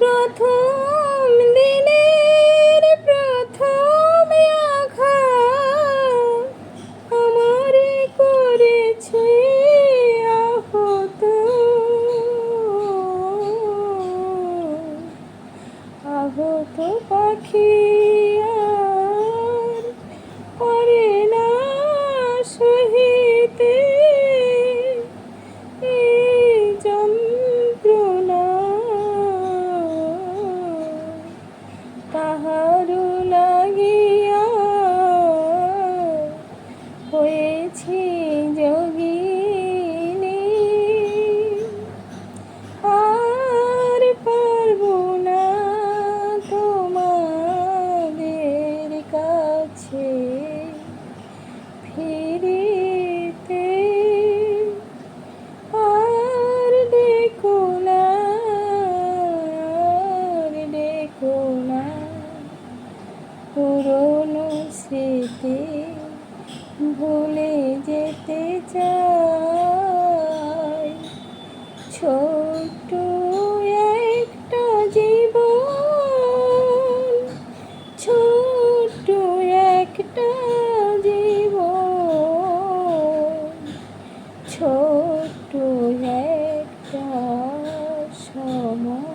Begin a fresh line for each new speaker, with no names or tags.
প্রথম দিনের প্রথম আঘাত আমারে করেছে আহত। আহত পাখি আর পারে না সহিতে এই যন্ত্রণা। তাহারও লাগিয়া হয়েছি যোগিনী, আর পারব না তোমাদের কাছে ফিরিতে। আর ডেকো না, আর ডেকো না, পুরনো স্মৃতি ভুলে যেতে চাই। ছোট্ট একটা জীবন, ছোট্ট একটা জীবন, ছোট্ট একটা সময়।